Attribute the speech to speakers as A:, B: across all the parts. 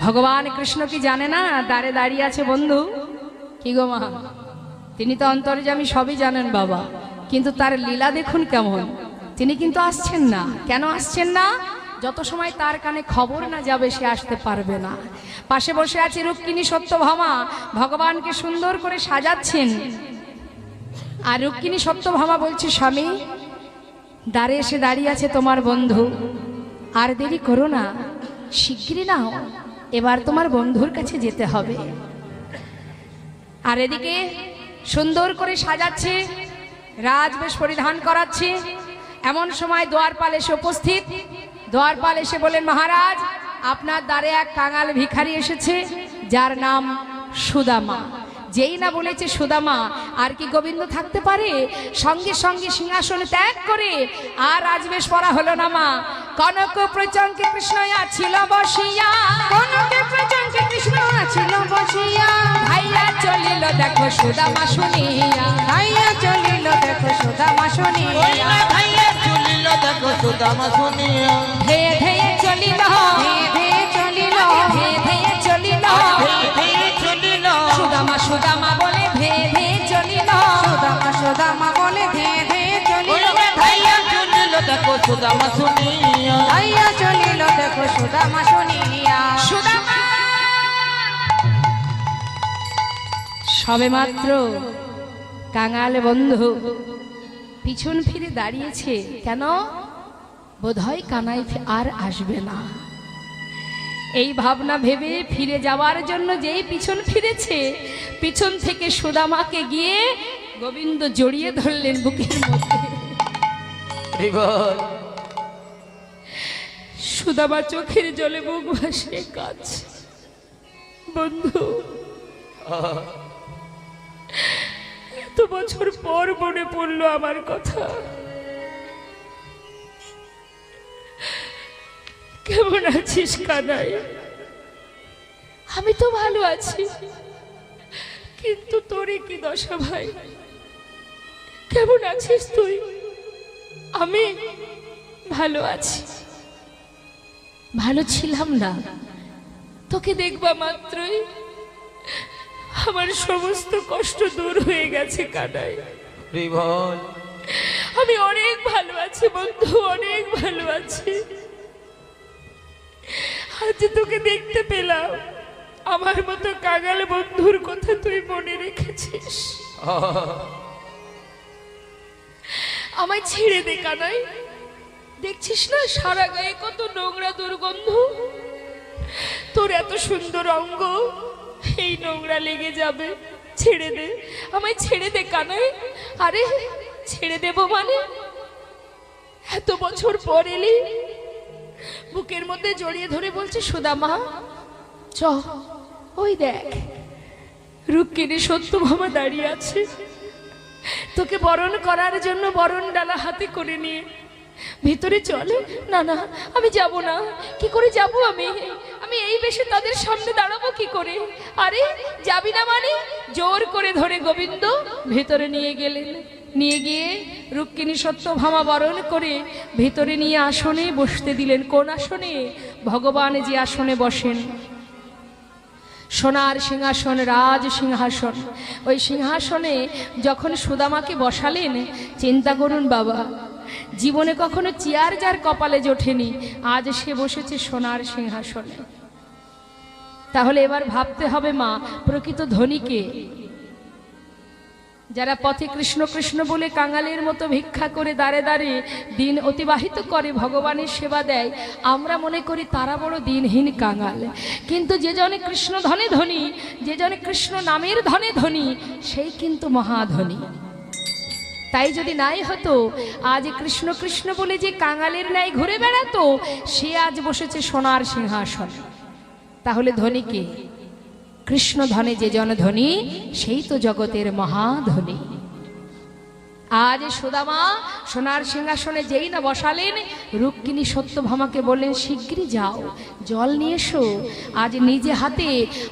A: ভগবান কৃষ্ণ কি জানে না দ্বারে দাঁড়িয়ে আছে বন্ধু? কি গো মা, তিনি তো অন্তর্যামী, সবই জানেন বাবা, কিন্তু তার লীলা দেখুন কেমন। তিনি কিন্তু আসছেন না। কেন আসছেন না? যত সময় তার কানে খবর না যাবে সে আসতে পারবে না। পাশে বসে আছে রুক্মিণী সত্যভামা, ভগবানকে সুন্দর করে সাজাচ্ছেন। আর রুক্মিণী সত্যভামা বলছে, স্বামী দ্বারে এসে দাঁড়িয়ে আছে তোমার বন্ধু, আর দেরি করো না, শিগগিরই নাও, এবার তোমার বন্ধুর কাছে যেতে হবে। আর এদিকে সুন্দর করে সাজাচ্ছে, রাজবেশ পরিধান করাচ্ছে। এমন সময় দ্বারপাল এসে উপস্থিত। দ্বারপাল এসে বলেন, মহারাজ আপনার দ্বারে এক কাঙাল ভিখারি এসেছে, যার নাম সুদামা। যেই না বলেছে সুদামা, আর কি গোবিন্দ থাকতে পারে? সঙ্গে সঙ্গে সিংহাসন ত্যাগ করে আর রাজবেশ পরা হলো না মা। কনক প্রচঙ্কে কৃষ্ণ ছিল বসিয়া, কনক প্রচঙ্কে কৃষ্ণ ছিল বসিয়া, ভাইয়া চলিল দেখো সুদামা শুনিয়া, ভাইয়া চলিল দেখো সুদামা শুনিয়া,
B: ভাইয়া চলিল দেখো সুদামা শুনিয়া,
A: ধেয়ে ধেয়ে চলিল, ধেয়ে ধেয়ে চলিল, ধেয়ে ধেয়ে চলিল,
B: ধেয়ে চলিল,
A: সুদামা সুদামা বলে ধেয়ে ধেয়ে চলিল, সুদামা সুদামা বলে ধেয়ে ধেয়ে চলিল,
B: ভাইয়া চলিল দেখো সুদামা শুনিয়া,
A: ভাইয়া চলিল দেখো সুদামা শুনিয়া। সুদামা সবে মাত্র কাঙাল বন্ধু পিছন ফিরে দাঁড়িয়েছে। কেন? বোধহয় কানাই আর আসবে না, এই ভাবনা ভেবে ফিরে যাওয়ার জন্য যেই পিছন ফিরেছে, পিছন থেকে সুদামাকে গিয়ে গোবিন্দ জড়িয়ে ধরলেন বুকের মধ্যে। সুদামা চোখের জলে বুক ভাসিয়ে কাঁদছে। বন্ধু, এত বছর পর মনে পড়লো আমার কথা। কেমন আছিস কানাই? আমি তো ভালো আছি, কিন্তু তোরে কি দশা ভাই? কেমন আছিস তুই? আমি ভালো আছি। ভালো ছিলাম না, তোকে দেখবা মাত্রই আমার সমস্ত কষ্ট দূর হয়ে গেছে কানাই। আমি অনেক ভালো আছি বন্ধু, অনেক ভালো আছি। আজ তোকে দেখতে পেলাম, আমার মতো কাঙাল বন্ধুর কথা তুই মনে রেখেছিস। আমায় ছেড়ে দে কানাই। দেখছিস না সারা গায়ে কত নোংরা দুর্গন্ধ। তোর এত সুন্দর অঙ্গ, এই নোংরা লেগে যাবে। ছেড়ে দে, আমায় ছেড়ে দে কানাই। আরে ছেড়ে দেব মানে? এত বছর পর এলি। বুকের মধ্যে জড়িয়ে ধরে বলছে, সুদামা চ, ওই দেখ রুক্মিণী সত্যভামা দাঁড়িয়ে আছে, তোকে বরণ করার জন্য বরণ ডালা হাতে করে নিয়ে। ভিতরে চলে। না না, আমি যাব না। কি করে যাব আমি? আমি এই বেশে তাদের সামনে দাঁড়াবো কি করে? আরে যাবি না মানে? জোর করে ধরে গোবিন্দ ভেতরে নিয়ে গেলেন। নিয়ে গিয়ে রুক্মিণী সত্যভামা বরণ করে ভেতরে নিয়ে আসনে বসতে দিলেন। কোন আসনে? ভগবান যে আসনে বসেন, সোনার সিংহাসন, রাজ সিংহাসন। ওই সিংহাসনে যখন সুদামাকে বসালেন, চিন্তা করুন বাবা, জীবনে কখনো চেয়ার যার কপালে জোটেনি, আজ সে বসেছে সোনার সিংহাসনে। তাহলে এবার ভাবতে হবে মা, প্রকৃত ধনীকে? যারা পথে কৃষ্ণ কৃষ্ণ বলে কাঙালের মতো ভিক্ষা করে দাঁড়ে দাঁড়ে দিন অতিবাহিত করে, ভগবানের সেবা দেয়, আমরা মনে করি তারা বড় দিনহীন কাঙাল। কিন্তু যে জনে কৃষ্ণ ধনে ধনী, যে জনে কৃষ্ণ নামের ধনে ধনী, সেই কিন্তু মহাধনী। তাই যদি নাই হতো, আজ কৃষ্ণ কৃষ্ণ বলে যে কাঙালের ন্যায় ঘুরে বেড়াতো, সে আজ বসেছে সোনার সিংহাসন। তাহলে ধনী কে? কৃষ্ণ ধনে যে জন ধনী, সেই তো জগতের মহাধনী। আজ সুদামা সোনার সিংহাসনে যেই না বসালেন, রুক্মিণী সত্যভামাকে বললেন, শিগগিরই যাও, জল নিয়ে এসো। আজ নিজে হাতে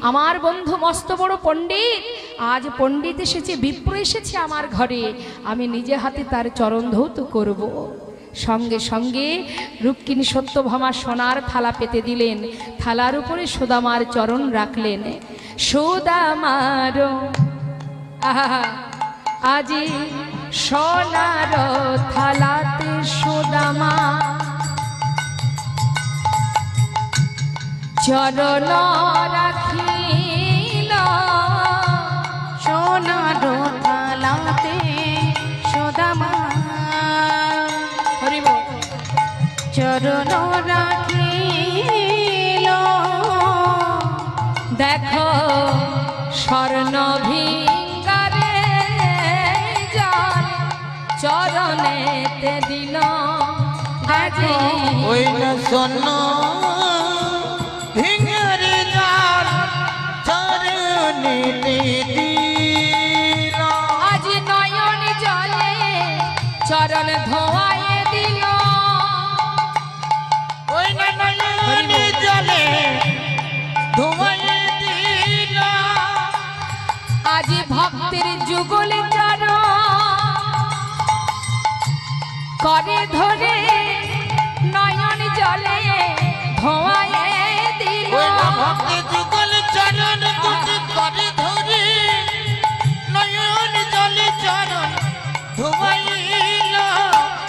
A: আমার বন্ধু মস্ত বড় পণ্ডিত, আজ পণ্ডিত এসেছে, বিপ্র এসেছে আমার ঘরে, আমি নিজে হাতে তার চরণ ধৌত করব। সঙ্গে সঙ্গে রুক্মিণী সত্যভামা সোনার থালা পেতে দিলেন, থালার উপরে সুদামার চরণ রাখলেন। সুদামার আহা আজি সোনার থালাতে সুদামা চরণ রাখিল,
C: সোনার থালাতে সুদামা
A: হরিব
C: চরণ রাখিল।
A: দেখো স্বর্ণ ভিঙ্গারে জল চরণেতে দিল, আজি
B: ওই না শোন ভিঙরে জাল চরণে দিল,
A: আজি নয়ন জলে চরণ ধোয়ায়ে দিল,
B: ওই না নয়নে জলে ধোঁয়ায়ে দিল,
A: আজি ভক্তের যুগলে চরণ করে ধরে নয়ন জলে ধোয়ায়ে দিল।
B: ওই না ভক্তি যুগল চরণ দুটি করে ধরে নয়ন জলে চরণ ধোঁয়াইল,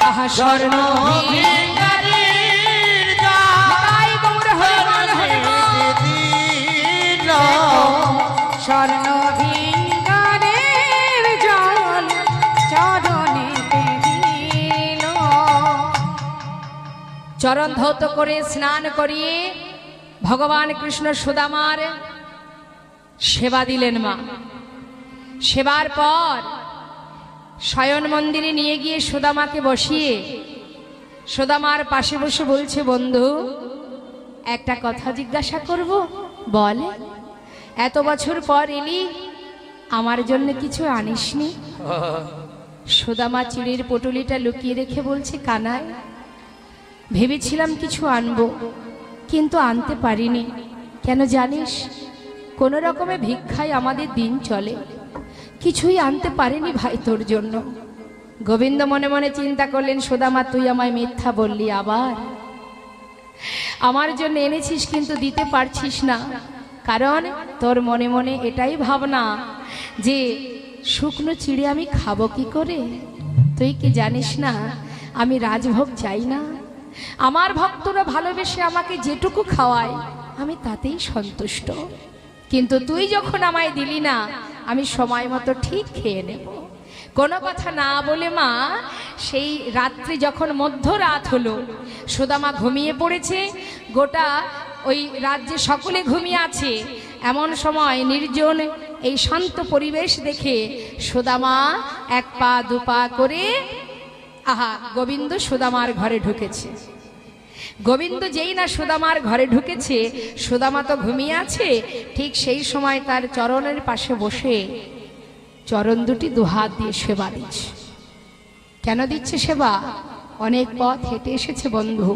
A: আহা স্বর্ণ
B: ভিঙারির জাল
A: তাই গৌর হরিবল হরিবল।
B: দিল,
C: স্বর্ণ ভিঙ্গারের জল চরণেতে দিল।
A: চরণ ধৌত করে স্নান করিয়ে ভগবান কৃষ্ণ সুদামার সেবা দিলেন মা। সেবার পর শয়ন মন্দিরে নিয়ে গিয়ে সুদামাকে বসিয়ে সুদামার পাশে বসে বলছে, বন্ধু একটা কথা জিজ্ঞাসা করব, বল। এত বছর পর এলি, আমার জন্য কিছু আনিসনি? সুদামা চিড়ির পটুলিটা লুকিয়ে রেখে বলছে, কানাই ভেবেছিলাম কিছু আনবো, কিন্তু আনতে পারিনি। কেন জানিস? কোনো রকমে ভিক্ষায় আমাদের দিন চলে, কিছুই আনতে পারিনি ভাই তোর জন্য। গোবিন্দ মনে মনে চিন্তা করলেন, সুদামা তুই আমায় মিথ্যা বললি, আবার আমার জন্য এনেছিস কিন্তু দিতে পারছিস না, কারণ তোর মনে মনে এটাই ভাবনা যে শুকনো চিড়ে আমি খাবো কি করে। তুই কি জানিস না আমি রাজভোগ চাই না, আমার ভক্তরা ভালোবেসে আমাকে যেটুকু খাওয়ায় আমি তাতেই সন্তুষ্ট। কিন্তু তুই যখন আমায় দিলি না, আমি সময় মতো ঠিক খেয়ে নেব। কোনো কথা না বলে মা সেই রাত্রি যখন মধ্যরাত হলো, সুদামা ঘুমিয়ে পড়েছে, গোটা ওই রাজ্যে সকলে ঘুমিয়ে আছে। এমন সময় নির্জন এই শান্ত পরিবেশ দেখে সুদামা এক পা দুপা করে আহা গোবিন্দ সুদামার ঘরে ঢুকেছে। গোবিন্দ যেই না সুদামার ঘরে ঢুকেছে, সুদামা তো ঘুমিয়ে আছে, ঠিক সেই সময় তার চরণের পাশে বসে চরণ দুটি দুহাত দিয়ে সেবা দিচ্ছে। কেন দিচ্ছে সেবা? অনেক পথ হেঁটে এসেছে বন্ধু,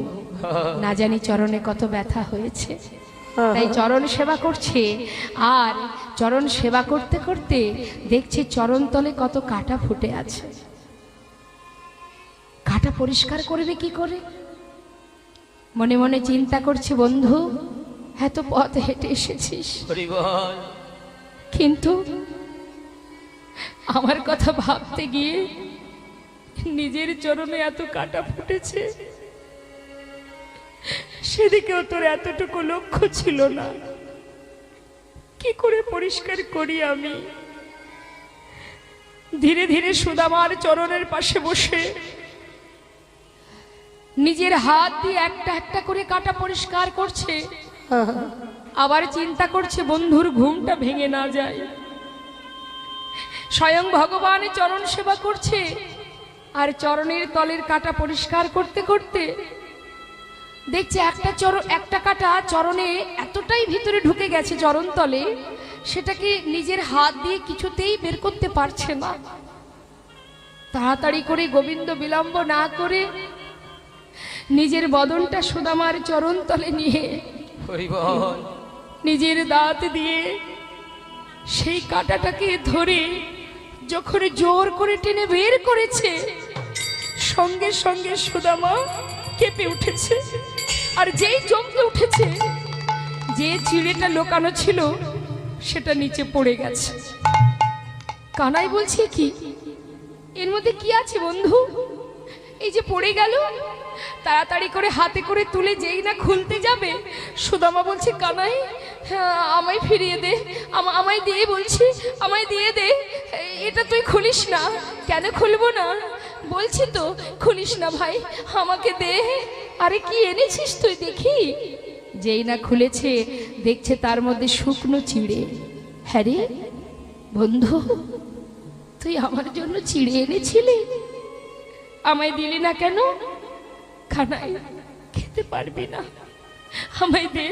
A: না জানি চরণে কত ব্যথা হয়েছে, তাই চরণ সেবা করছে। আর চরণ সেবা করতে করতে দেখছে চরণ তলে কত কাঁটা ফুটে আছে। কাঁটা পরিষ্কার করবে কি করে? মনে মনে চিন্তা করছে, বন্ধু এত পথ হেঁটে এসেছিস,
B: হরিবল,
A: কিন্তু আমার কথা ভাবতে গিয়ে নিজের চরণে এত কাঁটা ফুটেছে, সেদিকেও তোর এতটুকু লক্ষ্য ছিল না। কি করে পরিষ্কার করি আমি? ধীরে ধীরে সুদামার চরণের পাশে বসে নিজের হাত দিয়ে একটা একটা করে কাঁটা পরিষ্কার করছে। আবার চিন্তা করছে বন্ধুর ঘুমটা ভেঙে না যায়। স্বয়ং ভগবানের চরণ সেবা করছে আর চরণের তলের কাঁটা পরিষ্কার করতে করতে দেখছে একটা কাঁটা চরণে এতটাই ভিতরে ঢুকে গেছে চরণ তলে, সেটাকে নিজের হাত দিয়ে কিছুতেই বের করতে পারছে না। তাড়াতাড়ি করে গোবিন্দ বিলম্ব না করে নিজের বদনটা সুদামার চরণ তলে নিয়ে
B: হরিবল,
A: নিজের দাঁত দিয়ে সেই কাঁটাটাকে ধরে যখন জোর করে টেনে বের করেছে, সঙ্গে সঙ্গে সুদামা কেঁপে উঠেছে, আর যেই চমকে উঠেছে, যে চিড়েটা লোকানো ছিল সেটা নিচে পড়ে গেছে। কানাই বলছে, কি এর মধ্যে কি আছে বন্ধু? এই যে পড়ে গেল। তাড়াতাড়ি করে হাতে করে তুলে যেই না খুলতে যাবে, সুদামা বলছে, কানাই আমায় ফিরিয়ে দে, আমায় দিয়ে বলছি, আমায় দিয়ে দে, এটা তুই খুলিস না। কেন খুলবো না? বলছি তো খুলিস না ভাই, আমাকে দে। আরে কি এনেছিস তুই দেখি। যেই না খুলেছে, দেখছে তার মধ্যে শুকনো চিড়ে। হ্যাঁ রে বন্ধু, তুই আমার জন্য চিড়ে এনেছিলি, আমায় দিলি না কেন? কানাই, খেতে পারবি না, আমায় দে।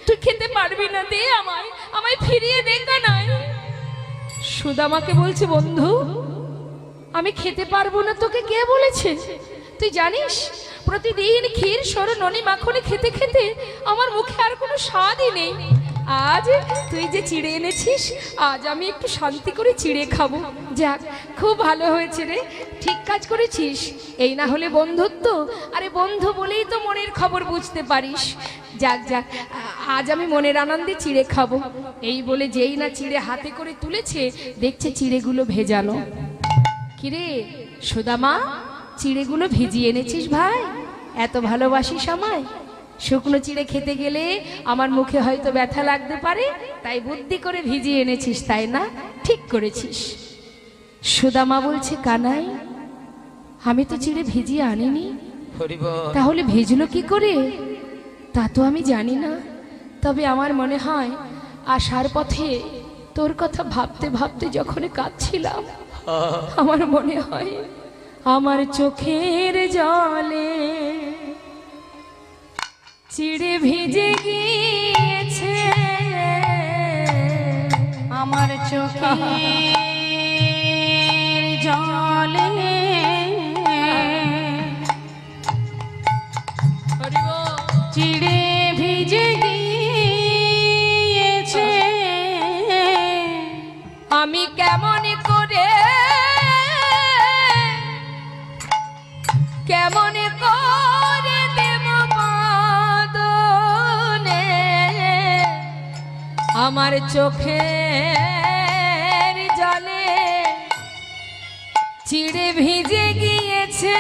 A: তুই খেতে পারবি না, দে আমায়, আমায় ফিরিয়ে দে কানাই। সুদামাকে বলছে, বন্ধু আমি খেতে পারবো না, তোকে কে বলেছে? তুই জানিস প্রতিদিন ক্ষীর সর ননি মাখনে খেতে খেতে আমার মুখে আর কোনো স্বাদই নেই। আজ তুই যে চিড়ে এনেছিস, আজ আমি একটু শান্তি করে চিড়ে খাবো। যাক, খুব ভালো হয়েছে রে, ঠিক কাজ করেছিস। এই না হলে বন্ধুত্ব, আরে বন্ধু বলেই তো মনের খবর বুঝতে পারিস। যাক যাক, আজ আমি মনের আনন্দে চিড়ে খাবো। এই বলে যেই না চিড়ে হাতে করে তুলেছে, দেখছে চিড়েগুলো ভেজানো। কিরে সুদামা, চিড়েগুলো ভিজিয়ে এনেছিস ভাই? এত ভালোবাসিস আমায়? শুকনো চিড়ে খেতে গেলে আমার মুখে হয়তো ব্যথা লাগতে পারে, তাই বুদ্ধি করে ভিজিয়ে এনেছিস, তাই না? ঠিক করেছিস। সুদামা বলছে, কানাই আমি তো চিড়ে ভিজিয়ে আনিনি, তাহলে ভিজলো কি করে? তা তো আমি জানি না, তবে আমার মনে হয় আসার পথে তোর কথা ভাবতে ভাবতে যখন কাঁদছিলাম, আমার মনে হয় আমার চোখের জলে চিড়ে ভিজে গিয়েছে,
C: আমার চোখের জলে চিড়ে ভিজে গিয়েছে।
A: আমি কেমন করে দেব বদলে আমার চোখের জলে চিড়ে ভিজে গিয়েছে।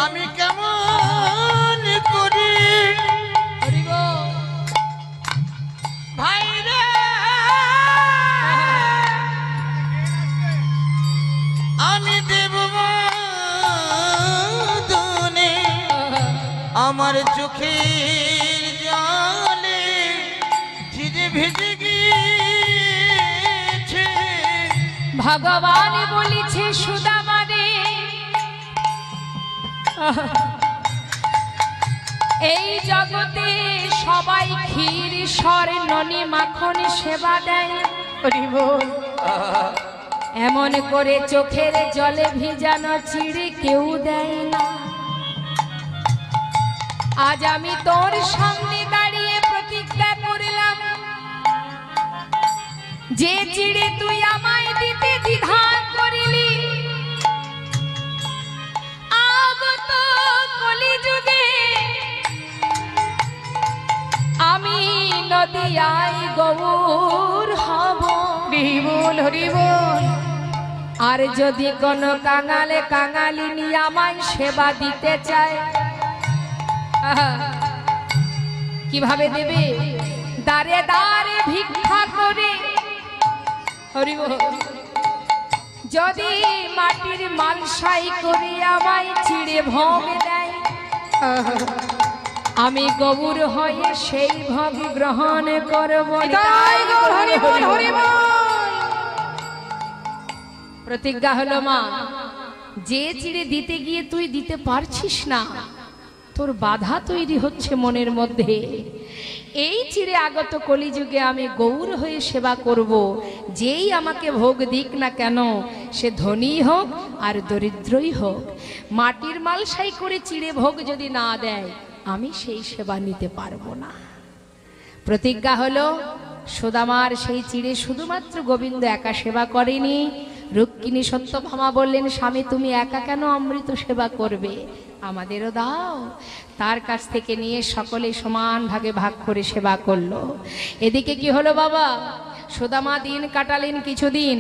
B: আমি কেমন করি ভাই রে, আমি দেব বদনে আমার চোখের জলে চিড়ে ভিজে গিয়েছে।
A: ভগবান বলিছে সুদামারে, এই জগতে সবাই ক্ষীর সর ননি মাখন সেবা দেয়, এমন করে চোখের জলে ভিজানো চিড়ে কেউ দেয় না। আজ আমি তোর সামনে দাঁড়িয়ে প্রতিজ্ঞা করলাম, যে চিড়ে তুই আমায় দিতে দ্বিধা করিলি, আগত কলিযুগে আমি নদিয়ায় গৌর হব।
C: হরিবোল হরিবোল।
A: আর যদি কোনো কাঙালে কাঙালিনী আমায় সেবা দিতে চায়, কিভাবে দেবে? দাঁড়ে দাঁড়ে ভিক্ষা করে। হরিবোল। যদি মাটির মালসাই করে আমায় চিড়ে ভোগ দেয়, আমি গৌর হয়ে সেই ভোগ গ্রহণ করব।
C: হরিবোল হরিবোল।
A: প্রতিজ্ঞা হলো মা, যে চিড়ে দিতে গিয়ে তুই দিতে পারছিস না, তোর বাধা তৈরি হচ্ছে মনের মধ্যে। এই চিড়ে আগত কলিযুগে আমি গৌর হয়ে সেবা করব। যেই আমাকে ভোগ দিক না কেন, সে ধনী হোক আর দরিদ্রই হোক, মাটির মালসাই করে চিড়ে ভোগ যদি না দেয়, আমি সেই সেবা নিতে পারবো না। প্রতিজ্ঞা হলো, সুদামার সেই চিড়ে শুধুমাত্র গোবিন্দ একা সেবা করেনি, রুক্মিণী সত্যভামা বললেন, স্বামী তুমি একা কেন অমৃত সেবা করবে, আমাদেরও দাও। তার কাছ থেকে নিয়ে সকলে সমান ভাগে ভাগ করে সেবা করলো। এদিকে কি হলো বাবা, সুদামা দিন কাটালেন কিছুদিন।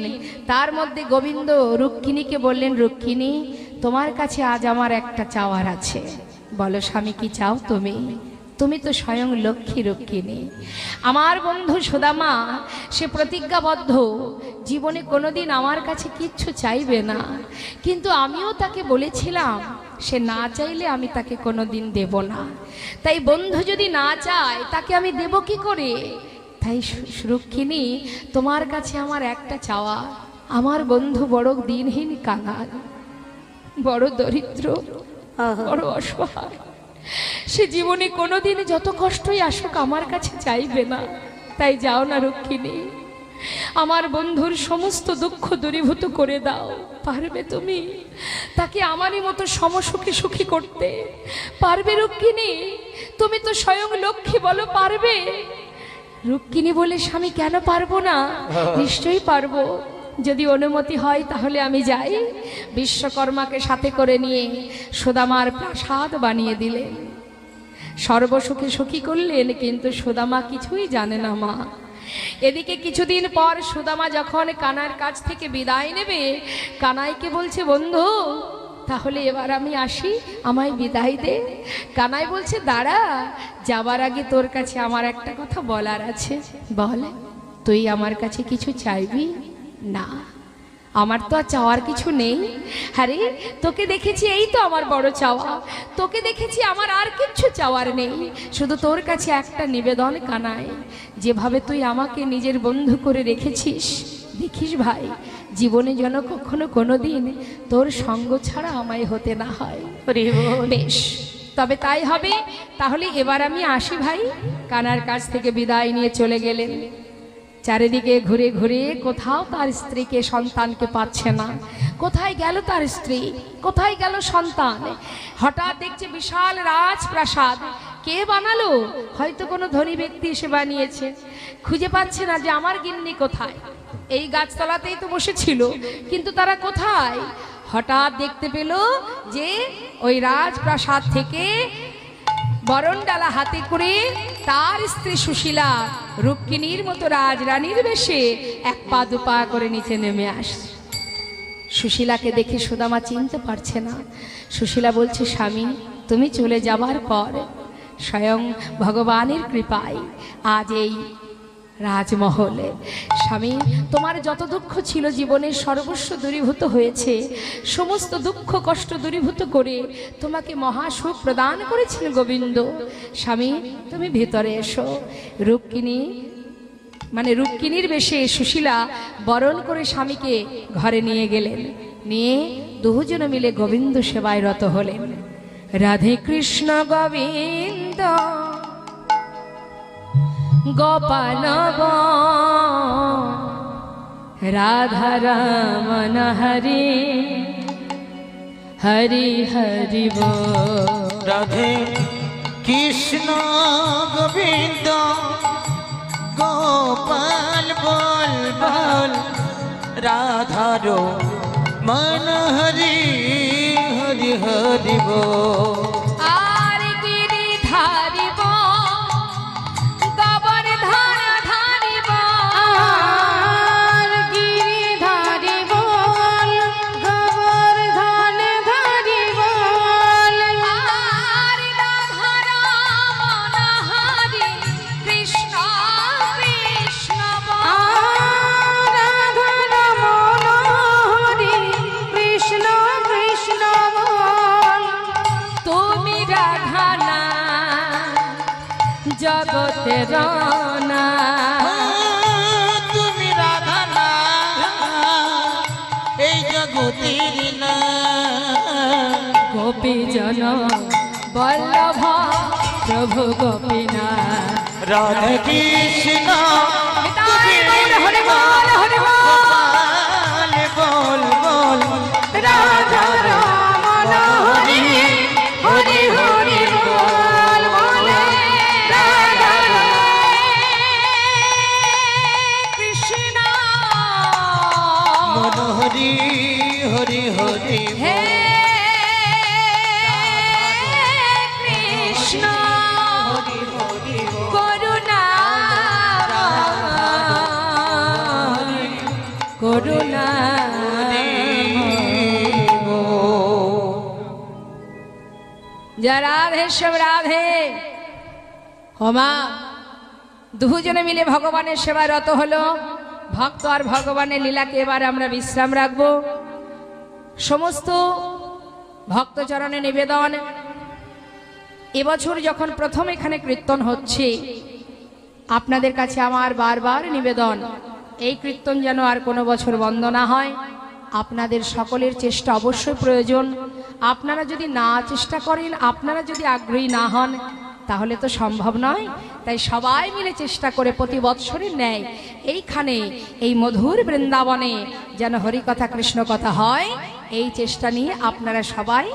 A: তার মধ্যে গোবিন্দ রুক্মিণীকে বললেন, রুক্মিণী তোমার কাছে আজ আমার একটা চাওয়ার আছে। বলো স্বামী, কি চাও তুমি? তুমি তো স্বয়ং লক্ষ্মী রুক্মিণী। আমার বন্ধু সুদামা সে প্রতিজ্ঞাবদ্ধ, জীবনে কোনোদিন আমার কাছে কিচ্ছু চাইবে না, কিন্তু আমিও তাকে বলেছিলাম সে না চাইলে আমি তাকে কোনোদিন দেব না। তাই বন্ধু যদি না চায় তাকে আমি দেব কি করে? তাই রুক্মিণী তোমার কাছে আমার একটা চাওয়া। আমার বন্ধু বড় দিনহীন কাঙাল, বড় দরিদ্র, বড় অসহায়। সে জীবনে কোনোদিন যত কষ্টই আসুক আমার কাছে চাইবে না। তাই যাও না রুক্মিণী, আমার বন্ধুর সমস্ত দুঃখ দূরীভূত করে দাও। পারবে তুমি তাকে আমারই মতো সমসুখী সুখী করতে? পারবে রুক্মিণী? তুমি তো স্বয়ং লক্ষ্মী, বলো পারবে? রুক্মিণী বলে, স্বামী কেন পারবো না, নিশ্চয়ই পারবো। যদি অনুমতি হয় তাহলে আমি যাই। বিশ্বকর্মাকে সাথে করে নিয়ে সুদামার প্রাসাদ বানিয়ে দিলেন, সর্বসুখে সুখী করলেন। কিন্তু সুদামা কিছুই জানে না মা। এদিকে কিছুদিন পর সুদামা যখন কানার কাছ থেকে বিদায় নেবে, কানাইকে বলছে, বন্ধু তাহলে এবার আমি আসি, আমায় বিদায় দে। কানাই বলছে, দাঁড়া, যাবার আগে তোর কাছে আমার একটা কথা বলার আছে। বল। তুই আমার কাছে কিছু চাইবি? না, আমার তো আর চাওয়ার কিছু নেই। আরে তোকে দেখেছি, এই তো আমার বড় চাওয়া। তোকে দেখেছি, আমার আর কিচ্ছু চাওয়ার নেই। শুধু তোর কাছে একটা নিবেদন কানাই, যেভাবে তুই আমাকে নিজের বন্ধু করে রেখেছিস, দেখিস ভাই জীবনে যেন কখনো কোনোদিন তোর সঙ্গ ছাড়া আমায় হতে না হয়। বেশ, তবে তাই হবে। তাহলে এবার আমি আসি ভাই। কানার কাছ থেকে বিদায় নিয়ে চলে গেলেন। চারিদিকে ঘুরে ঘুরে কোথাও তার স্ত্রীকে সন্তানকে পাচ্ছে না। কোথায় গেল তার স্ত্রী, কোথায় গেল সন্তান? হঠাৎ দেখছে বিশাল রাজপ্রাসাদ। কে বানালো? হয়তো কোনো ধনী ব্যক্তি এসে বানিয়েছে। খুঁজে পাচ্ছে না যে আমার গিন্নি কোথায়। এই গাছতলাতেই তো বসেছিল, কিন্তু তারা কোথায়? হঠাৎ দেখতে পেল যে ওই রাজপ্রাসাদ থেকে বরণডালা হাতে করে তার স্ত্রী সুশীলা রুক্মিণীর মতো রাজরানীর বেশে এক পা দুপা করে নিচে নেমে আসছে। সুশীলাকে দেখে সুদামা চিনতে পারছে না। সুশীলা বলছে, স্বামী তুমি চলে যাবার পর স্বয়ং ভগবানের কৃপায় আজ এই রাজমহলে স্বামী তোমার যত দুঃখ ছিল জীবনের সর্বস্ব দূরীভূত হয়েছে। সমস্ত দুঃখ কষ্ট দূরীভূত করে তোমাকে মহাসুখ প্রদান করেছিল গোবিন্দ। স্বামী তুমি ভেতরে এসো। রুক্মিণীর বেশে সুশীলা বরণ করে স্বামীকে ঘরে নিয়ে গেলেন। নিয়ে দুজন মিলে গোবিন্দ সেবায় রত হলেন। রাধে কৃষ্ণ গোবিন্দ গোপাল রাধা রমণ হরি হরি হরি বল।
B: রাধে কৃষ্ণ গোবিন্দ গোপাল বল বল, রাধার মন হরি হরি হরি বল।
A: আর গিরি ধারিব গবর ধার ধারিব,
C: আর গিরি ধারি বল, গবর ধান ধারি বল।
A: আর রাধা রমণ হরি কৃষ্ণ কৃষ্ণ বল।
C: আর রাধা রমণ হরি কৃষ্ণ কৃষ্ণ বল।
A: তুমি রাধা না জগতের না,
B: তুমি রাধা না এই জগতের না।
A: গোপীজন বল্লভ প্রভু গোপীনাথ।
B: রাধে কৃষ্ণ
A: হরি বল হরি বল হরি বল।
B: গোপাল বল বল,
C: রাধা রমণ হরি হরি হরি বল বলে। রাধা
A: কৃষ্ণ
B: মনোহরি
A: জয় রাধে শ্যাম রাধে। হোমা দুজনে মিলে ভগবানের সেবায় রত হলো। ভক্ত আর ভগবানের লীলাকে এবার আমরা বিশ্রাম রাখব। সমস্ত ভক্তচরণে নিবেদন, এবছর যখন প্রথম এখানে কীর্তন হচ্ছে, আপনাদের কাছে আমার বারবার নিবেদন, এই কীর্তন যেন আর কোনো বছর বন্ধ না হয়। আপনাদের সকলের চেষ্টা অবশ্যই প্রয়োজন। আপনারা যদি না চেষ্টা করেন, আপনারা যদি আগ্রহী না হন, তাহলে তো সম্ভব নয়। তাই সবাই মিলে চেষ্টা করে প্রতি বৎসরের ন্যায় এইখানে এই মধুর বৃন্দাবনে যেন হরিকথা কৃষ্ণ কথা হয়, এই চেষ্টা নিয়ে আপনারা সবাই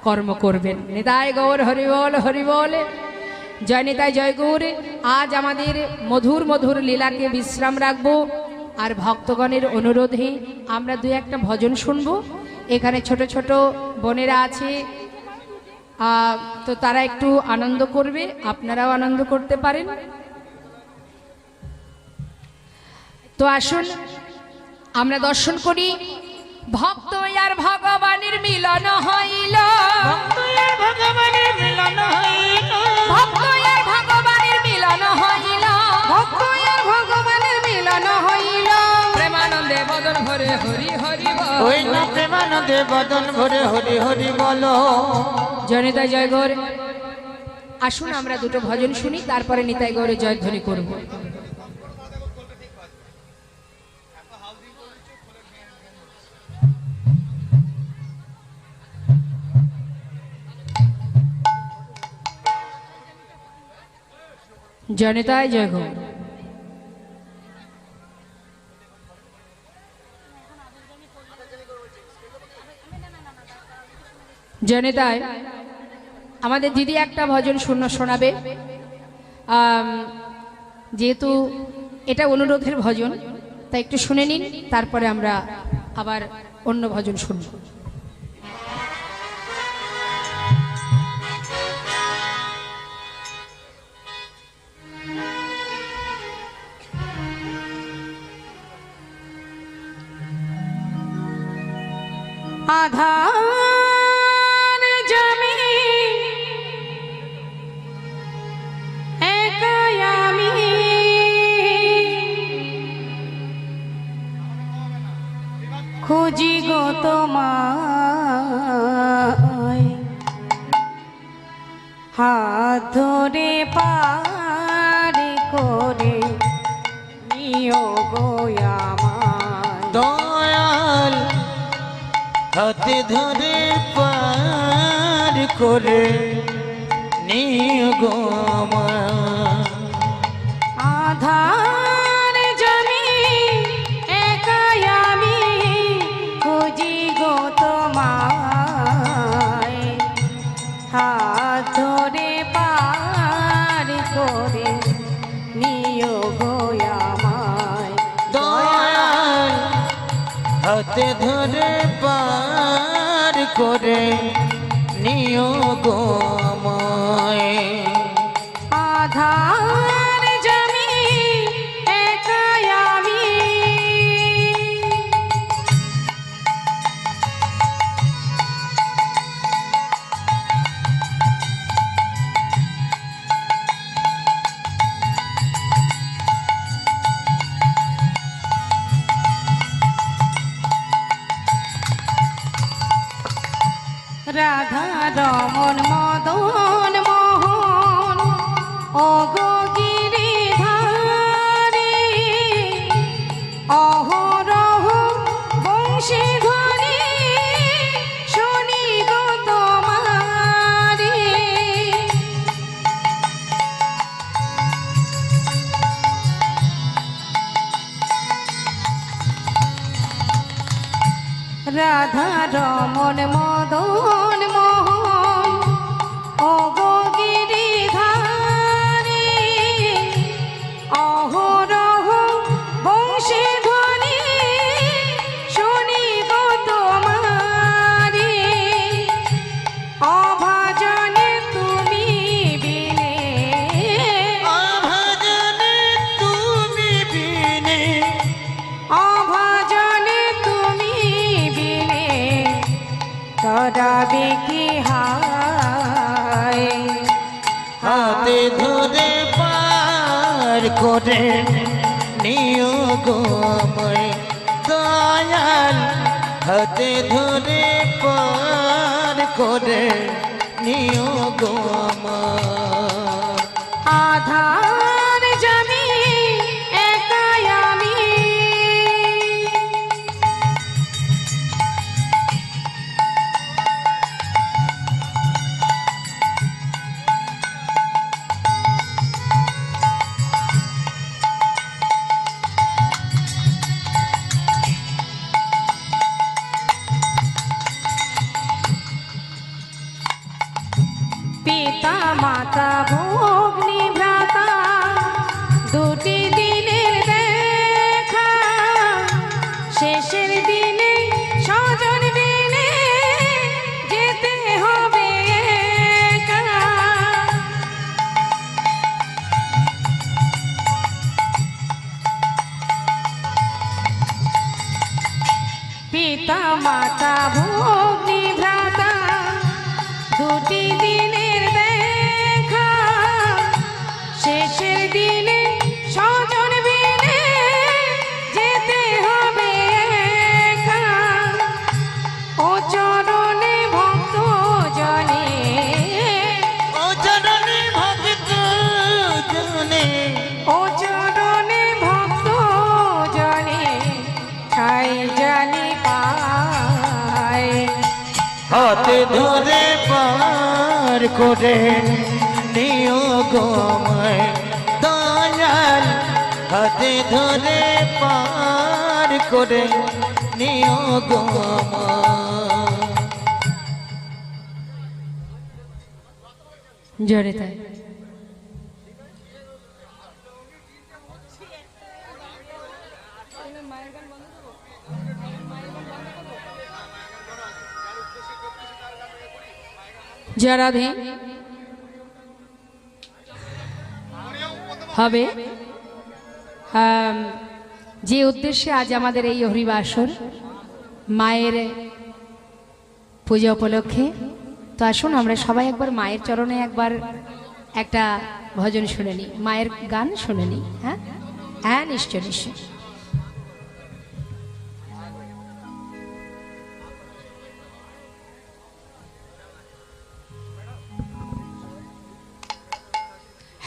A: কর্ম করবেন। নিতাই গৌর হরিবল হরিবল। জয় নিতাই জয় গৌর। আজ আমাদের মধুর মধুর লীলাকে বিশ্রাম রাখবো। আর ভক্তগণের অনুরোধে আমরা দু একটা ভজন শুনবো। এখানে ছোট ছোট বোনেরা আছে, তো তারা একটু আনন্দ করবে, আপনারাও আনন্দ করতে পারেন। তো আসুন আমরা দর্শন করি। ভক্ত আর ভগবানের মিলন হইল,
B: ভক্ত আর ভগবানের মিলন হইল,
A: ভক্ত আর ভগবানের মিলন হইল,
C: ভক্ত আর ভগবানের মিলন হইল।
A: প্রেমানন্দে বদন ভরে হরি হরি বল।
B: ওই না প্রেমানন্দে বদন ভরে হরি হরি বলো।
A: জয় নিতাই জয় গৌর। আসুন আমরা দুটো ভজন শুনি, তারপরে নিতাই গৌরে জয়ধ্বনি করব। জয় নিতাই জয় গৌর। জয় নিতাই। আমাদের দিদি একটা ভজন শোনাবে, যেহেতু এটা অনুরোধের ভজন, তাই একটু শুনে নিন, তারপরে আমরা আবার অন্য ভজন শুনব।
C: আধার জমি একাই আমি, খুঁজি গো তোমায়, হাত ধরে পার করে নিও গো আমায়।
B: দয়াল হাতে ধরে পার করে নিয়ে গো আমার।
C: আধার জমি একাই আমি, খুঁজি গো তোমায়, হাত ধরে পার করে নিও গো আমায়।
B: দয়াল হাতে ধরে পার করে নিয়ে গো আমায়।
C: আধার জমি একাই আমি, রাধা রমন মদন মোহন ওগো গিরিধারী, অহরহ বংশী ধ্বনি শুনি গো তোমারি। রাধা রমন মদন মোহন ওগো গিরিধারী, অহরহ বংশী ধ্বনি শুনি গো তোমারি। অভাজনে তুমি বিনে,
B: অভাজনে তুমি বিনে,
C: অভাজনে তুমি বিনে, তরাবে কি হার।
B: করে নিও গো আমায় দয়াল হাতে ধরে পার করে নিও গো আমায়
C: আধার জানি একাই আমি পিতা মাতা ভগ্নি ভ্রাতা দুটি দিনের দেখা শেষের দিনে স্বজন বিনে যেতে হবে একা। পিতা মাতা ভগ্নি ভ্রাতা দুটি দিনের দেখা শেষের দিনে স্বজন বিনে যেতে হবে একা। ও চরণে ভক্ত জনে
B: ও জননী ভক্ত জনে
C: ও চরণে ভক্ত জনে ঠাই জানি পায়
B: হাতে ধরে পার করে নিও গো আমায় দয়াল হাতে ধরে পার করে নিও গো আমায়
A: জোরে তাই জয় রাধে হবে যে উদ্দেশ্যে আজ আমাদের এই হরিবাসর মায়ের পূজা উপলক্ষে, তো আসুন আমরা সবাই একবার মায়ের চরণে একবার একটা ভজন শুনে নিই, মায়ের গান শুনে নিই। হ্যাঁ হ্যাঁ, নিশ্চয় নিশ্চয়।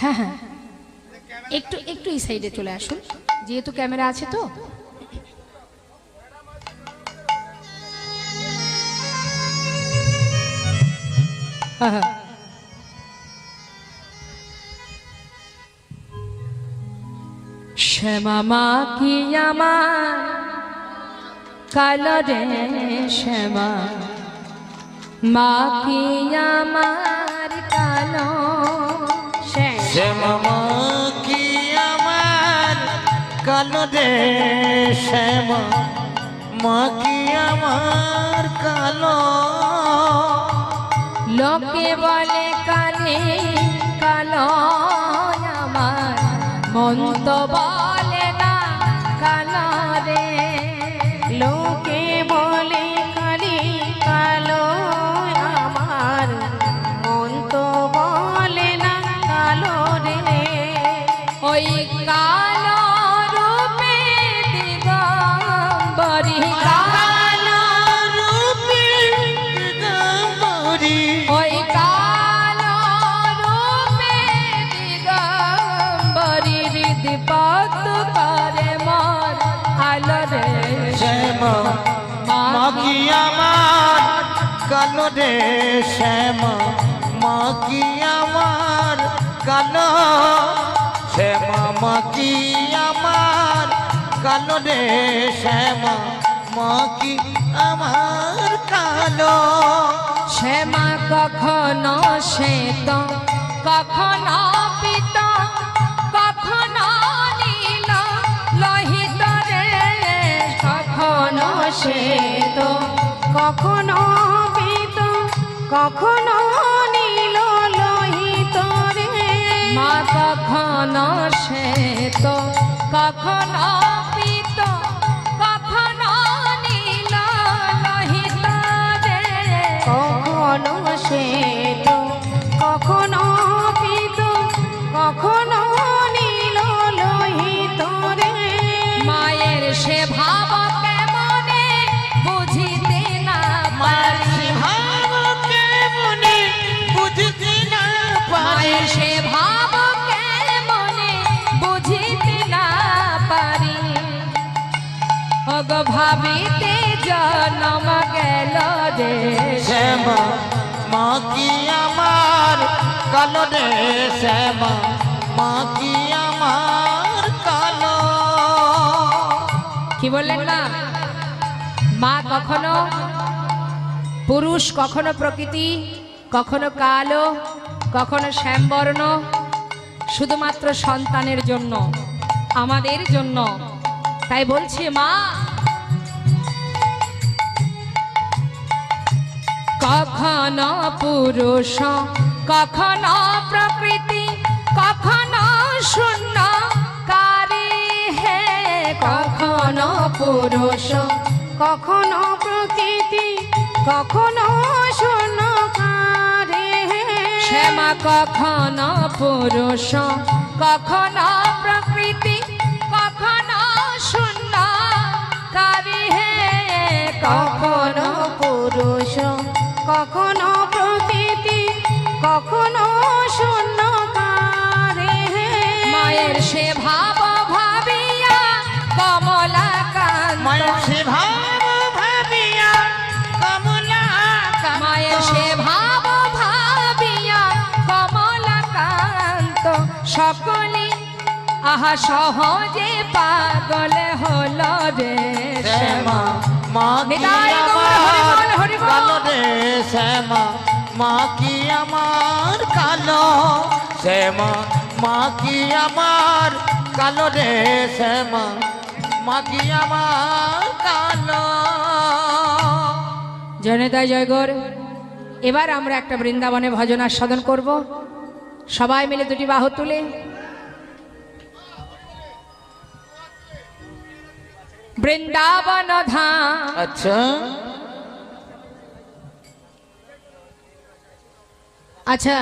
A: হ্যাঁ হ্যাঁ, একটু একটু এই সাইডে চলে আসুন, যেহেতু ক্যামেরা আছে তো। হ্যাঁ হ্যাঁ, শ্যামা মা কি আমার কালো রে, শ্যামা মা কি আমার কালো,
B: শ্যামা কি আমার কালো রে, শ্যামা মা কি আমার কালো।
A: লোকে বলে কালে কালো আমার, মন তো বলে না কালো রে।
C: লোকে বলে কালি কালো আমার, মন তো বলে না কালো রে।
A: ওই কালো রূপে দিগম্বরী, কালো
B: রূপে দিগম্বরী,
A: ওই কালো রূপে দিগম্বরী, হৃদপত করে মর আলো রে।
B: শ্যামা মা কি আমার কালো রে, শ্যামা মা কি আমার কালো। শ্যামা মা কি আমার কালো রে, শ্যামা মা কি আমার কালো।
A: শ্যামা কখনো শ্বেত, কখনো পিত, কখনো নীল লোহিত রে। কখনো
C: শ্বেত কখনো পীত কখনো নীল লোহিত রে।
A: মা কখনো শ্বেত, কখনো পিত, কখনো নীল লোহিত রে।
C: কখনো শ্বেত কখনো পীত কখনো নীল
A: ভাবিতে জনম গেল রে
B: শ্যামা মা কি আমার কালো রে শ্যামা মা কি আমার কালো।
A: কি বললেন না, মা কখনো পুরুষ, কখনো প্রকৃতি, কখনো কালো, কখনো শ্যামবর্ণ, শুধুমাত্র সন্তানের জন্য, আমাদের জন্য। তাই বলছি মা কখনো পুরুষ, কখনো প্রকৃতি, কখনো শূন্য কারে হে, কখনো পুরুষ,
C: কখনো প্রকৃতি, কখনো শূন্যকারে
A: শ্যামা কখনো পুরুষ, কখনো প্রকৃতি, কখনো শূন্য কারে হে,
C: কখনো পুরুষ, কখনো প্রকৃতি, কখনো শূন্যকারে
A: মায়ের সে ভাব ভাবিয়া কমলা
B: মায়ের সে ভাব ভাবিয়া কমলা
A: মায়ের সে ভাব ভাবিয়া কমলাকান্ত সকলে আহা সহজে পাগল হলো রে
B: শ্যামা মা কি
A: নিতাই গৌর
B: আমার
A: হরি বল, হরি বল।
B: কালো রে শ্যামা মা কি আমার কালো। শ্যামা মা কি আমার কালো রে শ্যামা মা কি আমার কালো।
A: জনতায় জয়গর। এবার আমরা একটা বৃন্দাবনে ভজন আস্বাদন করব, সবাই মিলে দুটি বাহু তুলে। বৃন্দাবন ধাম।
B: আচ্ছা
A: আচ্ছা,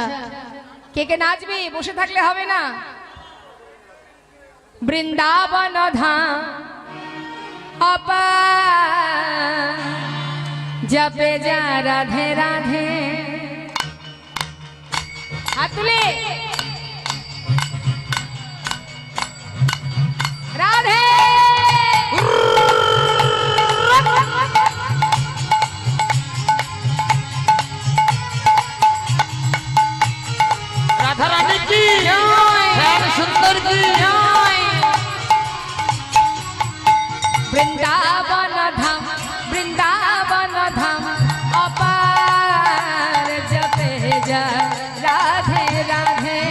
A: কে কে নাচবে? বসে থাকলে হবে না। বৃন্দাবন ধাম আপা জপে যা রাধে রাধে। হাত তুলে রাধে।
B: রাধা রানী কি শ্যাম সুন্দর কি
A: বৃন্দাবন ধাম, বৃন্দাবন ধাম অপার জপে যা রাধে রাধে।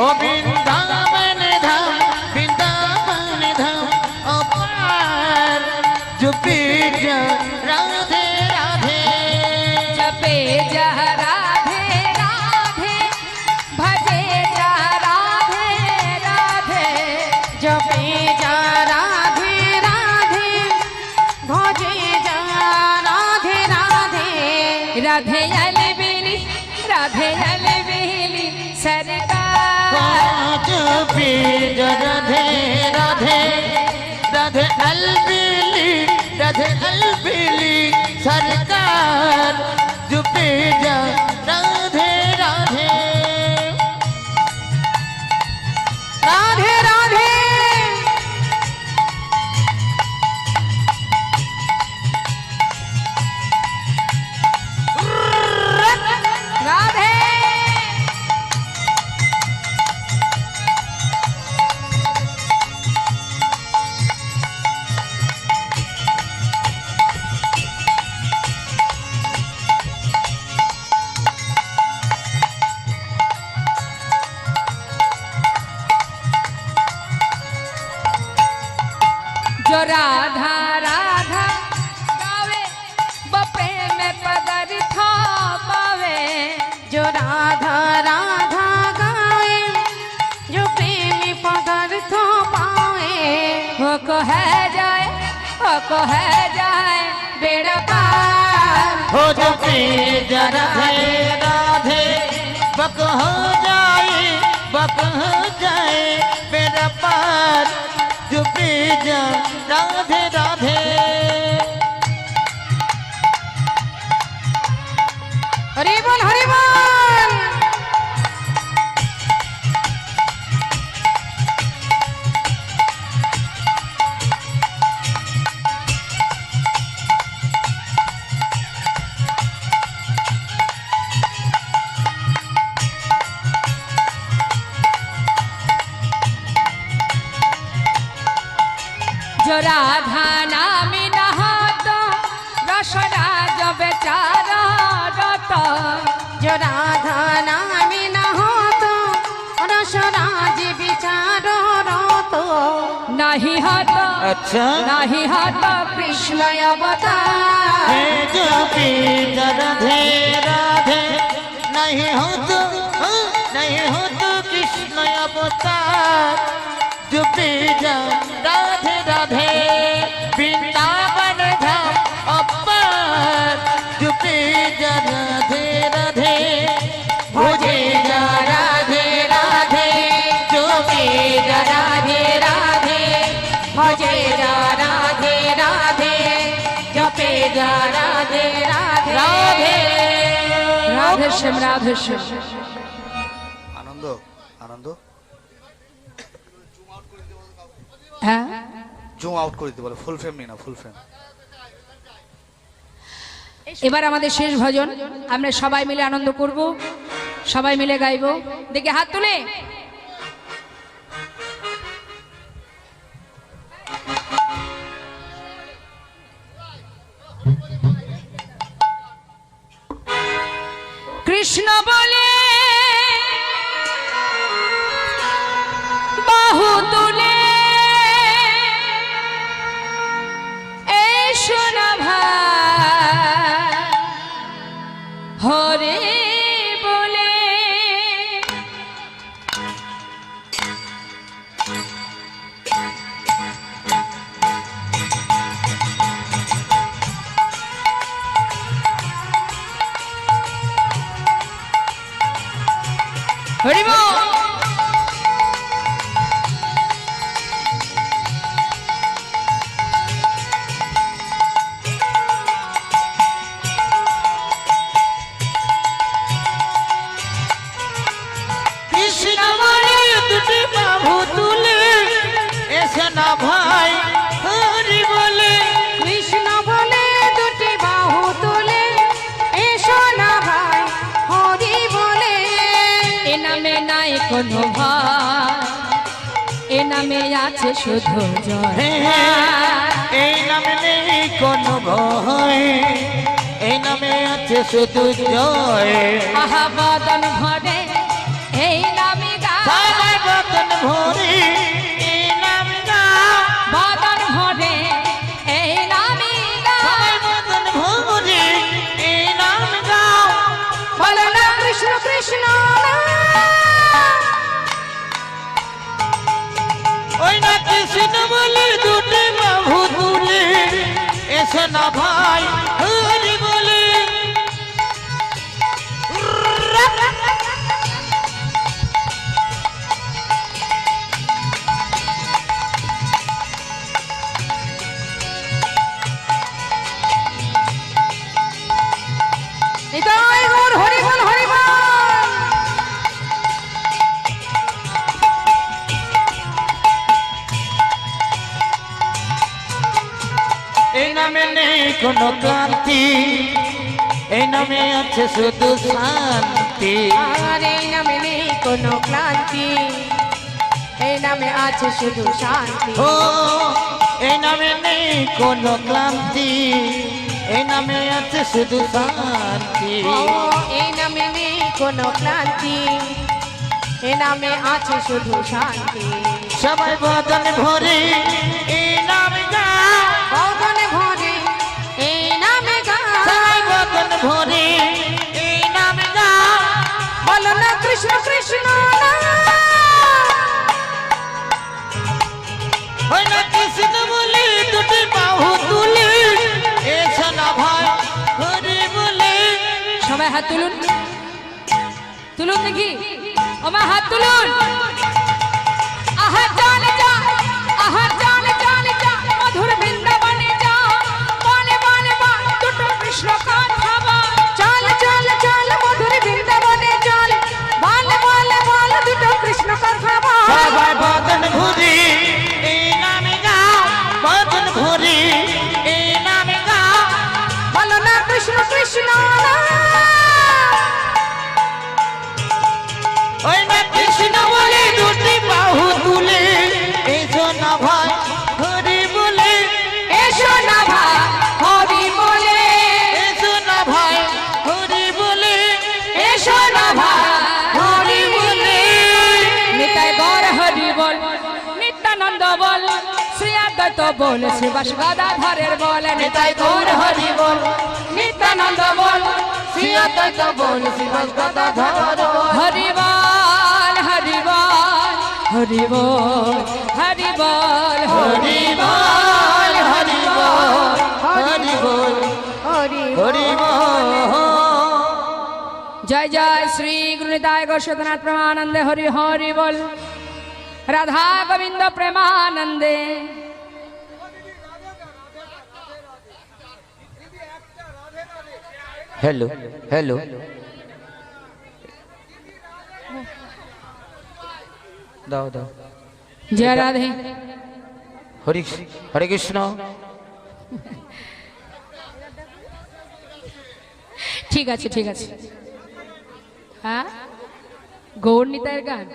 B: ও বৃন্দাবন ধাম বৃন্দাবন ধাম অপার জপে যা রাধে রাধে।
A: জপে যা রাধে রাধে, ভজে যা রাধে রাধে।
C: জপে যা রাধে রাধে, ভজে যা রাধে রাধে।
A: রাধে अलबेली, राधे अलबेली सरकार।
B: जपे जा राधे राधे राधे अलबेली राधे अलबेली सरकार जपे जा राधे राधे।
C: রাধে রাধে
A: राधे। जो राधा राधा गावे वो प्रेम पदार्थ पावे।
C: जो राधा राधा गाए, जो प्रेमी पदार्थ पाए।
A: वो कहे जाए, वो कहे जाए बेड़ा पार।
B: हो जपे जा राधे राधे बक हो जाए मेरा पार जपे जा राधे राधे।
C: हरि बोल हरि बोल।
A: রাধা নামে নাহত রসরাজ বেচার রত
C: রাধা নামে না হতো রসরাজ বিচার রত
A: নাহি হত
B: अच्छा
A: নাহি হত কৃষ্ণ অবতার
B: हे जपी राधे राधे नहीं हो तो कृष्ण अवतार जपी राधे राधे वृंदावन धाम अपार जपी राधे राधे भजे जा राधे राधे जपी राधे राधे
C: भजे जा राधे राधे जपे जा राधे राधे
B: राधे
A: রাধেশ্যাম রাধেশ্যাম
D: আনন্দ আনন্দ
A: হ্যাঁ
D: জুম আউট করে দিতে বলে, ফুল ফ্রেম নি না, ফুল ফ্রেম।
A: এবার আমাদের শেষ ভজন, আমরা সবাই মিলে আনন্দ করব, সবাই মিলে গাইব। দেখে হাত তুলে কৃষ্ণ বলে বাহু তুলে এই সোনা ভাই হরে বলে হরি বল।
B: कृष्ण बोले दुटी बाहु तुले ऐसा ना भाई हरि बोले
C: কৃষ্ণ বলে দুটি বাহু তুলে এসো না ভাই হরি বলে
A: এ নামে নাই কোনো ভয়, এ নামে আছে শুধু জয়।
B: এই নামে নেই কোনো ভয় এই নামে আছে শুধু জয়
A: আহা বদন ভরে এই নামে গায়,
B: সারা বদন ভরে এই নাম গাও
A: বদন ভরে এই নামে গায়।
B: সারা বদন ভরে এই নাম গাও
C: বলো না কৃষ্ণ কৃষ্ণ না।
B: ওই না কৃষ্ণ বলে দুটি বাহু তুলে এসে না ভাই হরি বলে
C: নিতাই গৌর হরি বল হরি বল।
B: এই নামে নেই কোনো ক্লান্তি এই নামে আছে শুধু শান্তি
C: আর এই নামে নেই কোনো ক্লান্তি এই নামে আছে শুধু শান্তি
B: ও এই নামে নেই কোনো ক্লান্তি এই নামে আছে শুধু শান্তি
C: ও এই নামে নেই কোনো ক্লান্তি এই নামে আছে শুধু শান্তি
B: সবাই বদন ভরে এই নাম গাও
C: বদনে ভরে এই নামে
B: সবাই
C: গায়
B: বদন ভরে এই নাম গাও
C: বলো না কৃষ্ণ কৃষ্ণ না।
B: ওই না কৃষ্ণ বলে দুটি বাহু তুলে এসে না ভাই হরি বলে
A: সবাই হাত তুলুন, তুলুন দেখি, আমার হাত তুলুন। আহা জান যা, আহা জান জান যা, মধুর বৃন্দাবনে যা, বনে বনে বন দুটো কৃষ্ণ কথা বল।
C: চল চল চল মধুর বৃন্দাবনে চল বল বল বল দুটো কৃষ্ণ কথা বল।
B: সবাই বদন ভরে এই নাম গাও বদন ভরে এই নাম গাও
C: বলো না কৃষ্ণ কৃষ্ণ না।
B: ওই না কৃষ্ণ বলে
A: নিত্যানন্দ বল শ্রী অদ্বৈত বল শ্রীবাস গদাধরের বল নিতাই গৌর হরি বল নিত্যানন্দ বল
B: শ্রী অদ্বৈত বল শ্রীবাস গদাধর
A: হরি বল হরি বল হরি বল হরি বল
B: হরি বল হরি বল হরি বল
C: হরি
B: হরি বল।
A: জয় জয় শ্রী গুরুনিতায় গোস্বতনাথ প্রেমানন্দে হরি হরি বল রাধা গোবিন্দ প্রেমানন্দে।
B: हेलो हेलो दाओ दाओ
A: जय राधे।
B: हरे हरे कृष्ण।
A: ঠিক আছে ঠিক আছে। হ্যাঁ গৌর নিতাইয়ের গান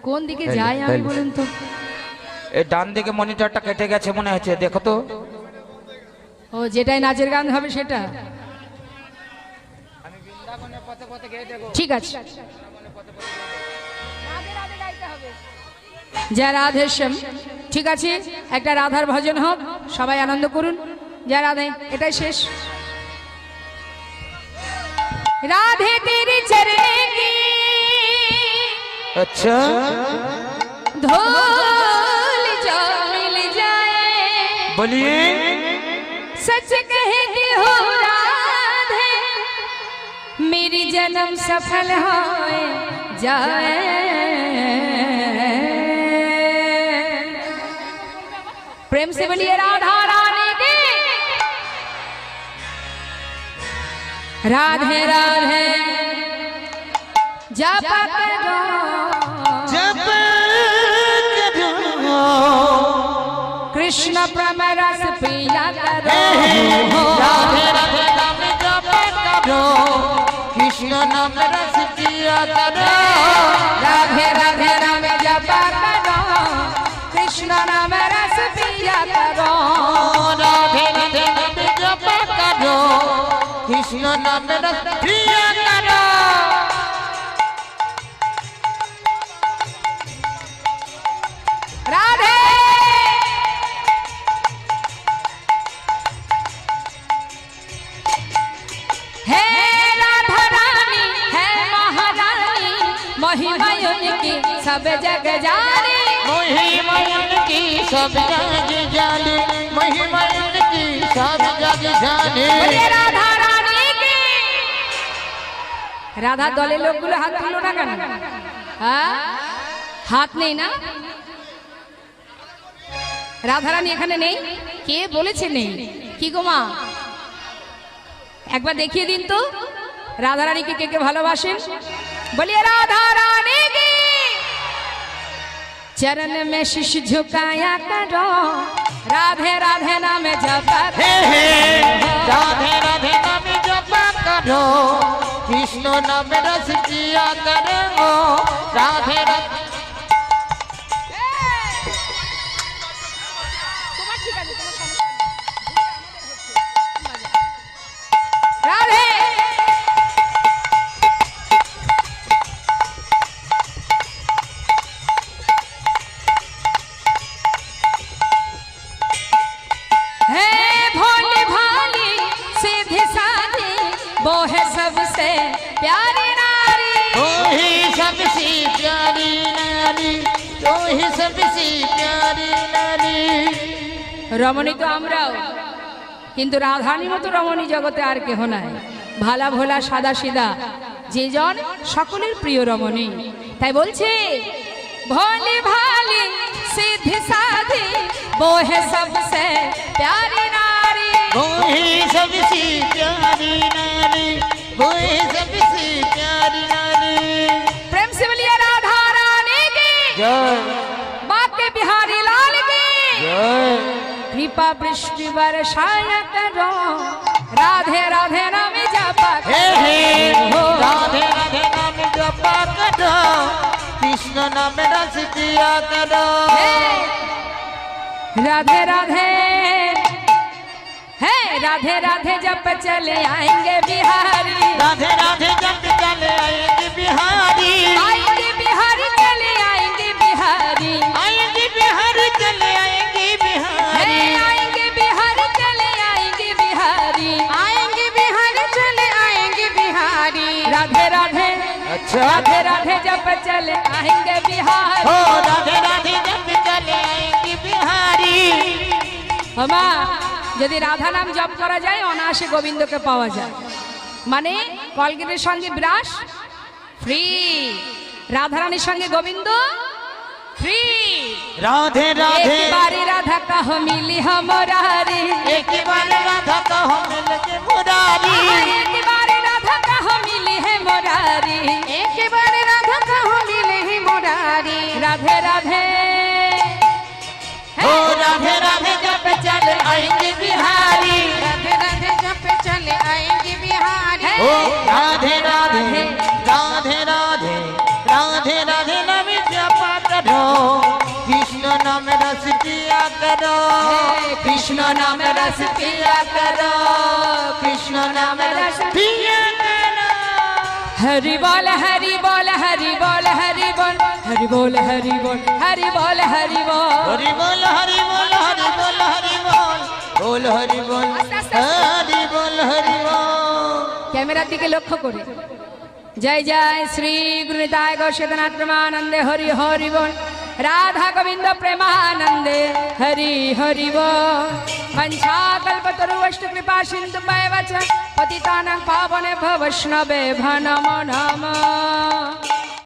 A: কোন দিকে যায় আমি বলুন তো?
B: এই ডান দিকে মনিটরটা কেটে গেছে মনে হচ্ছে, দেখো তো।
A: ও যেটাই নাচের গান হবে সেটা ঠিক আছে। জয় রাধেশ্যাম। ঠিক আছে একটা রাধার ভজন হোক, সবাই আনন্দ করুন। জয় রাধে, এটাই শেষ। राधे तेरे चरने की
B: अच्छा
A: धूल जो मिल जाए
B: बोलिए
A: सच कहती हो राधे मेरी जन्म सफल हो जाए। प्रेम से बोलिए राधा रानी की राधे राधे जप करो
B: जब करो
A: कृष्ण प्रेम रस पिया करो
B: राधे राधे नाम जप करो कृष्ण नाम रस पिया करो
A: राधे राधे नाम जप करो कृष्ण नाम रस पिया करो
B: राधे राधे नाम जप करो कृष्ण नाम रस पिया करो।
A: राधे हे राधा रानी है महारानी महिमा उनकी सब जग जानी
B: महिमा उनकी सब जग जाने महिमा उनकी सब जग जाने।
A: बोलिए राधा रानी की। রাধা দলের লোকগুলো হাত তুলো না কেন? হ্যাঁ হাত নেই না? রাধারানী এখানে নেই? কে বলেছে নেই? কি গো মা একবার দেখিয়ে দিন তো রাধারানীকে কে কে ভালোবাসেন? বলিए राधा रानी की। चरण में शीश झुकाया करो राधे राधे नाम जपा
B: राधे राधे नाम जप करो कृष्ण नाम रस पिया करो राधे राधे।
A: राधे हे भोली भाली सीधी सादी वो है सबसे प्यारी नारी
B: तू ही सबसे प्यारी नारी तू ही सबसे प्यारी नारी।
A: রমণী তো আমরাও, কিন্তু রাধারানীর মতো রমণী জগতে আর কেহ নাই। ভালা ভোলা সাদা সিধা যে জন সকলের প্রিয় রমণী। তাই বলছে ভোলি ভালি সিদ্ধি সাধি वो है सबसे प्यारी नारी
B: तू ही सबसे प्यारी नारी तू ही सबसे प्यारी नारी।
A: प्रेम से बोलिए राधा रानी की
B: जय
A: बाके बिहारी लाल की
B: जय।
A: कृपा वृष्टि बरसाया करो राधे राधे नाम जपा
B: हे हे
A: करो।
B: राधे राधे नाम जप करो कृष्ण नाम रस पिया करो
A: राधे राधे है राधे राधे जब चले आएंगे बिहारी
B: राधे राधे जब चले आएंगे बिहारी
A: आएंगे बिहारी चले आएंगे बिहारी
B: आएंगे बिहारी चले अच्छा
A: राधे राधे जब चले आएंगे बिहार
B: हो राधे राधे जब चले आएंगे बिहारी
A: আমা যদি রাধা নাম জপ করা যায় অনায়াসে গোবিন্দকে পাওয়া যায় মানে কলগেটের সঙ্গে ব্রাশ ফ্রি রাধারানীর সঙ্গে গোবিন্দ फ्री
B: राधे राधे
A: एक बारी राधा कहो मिली हमारी
B: एक बार राधा कहो मिल के मुरारी
A: एक बारी राधा कहो मिली है मुरारी
C: एक बार राधा कहो मिले ही मुरारी
A: राधे राधे
B: हो राधे राधे जब चले आएंगे बिहारी
C: राधे राधे जब चले आएंगे बिहारी
B: हो राधे राधे राधे राधे राधे राधे नाम जपा करो कृष्ण नाम रस पिया करो कृष्ण नाम रस पिया करो कृष्ण नाम रस पिया करो
A: हरि बोल हरि बोल हरि बोल हरि बोल हरि बोल हरि बोल हरि बोल हरि बोल
B: हरि बोल हरि बोल हरि बोल हरि बोल बोल हरि बोल हरि बोल हरि बोल
A: ক্যামেরার দিকে লক্ষ্য করে जय जय श्री गुरुनिताय गौशेतनाथ प्रेमानंदे हरि हरि बोल राधा गोविंद प्रेमानंदे हरि हरि बोल पंचाकल्पतरुवष्ट कृपा सिंधु वच पतितानां पावने वैष्णवे नमो नमः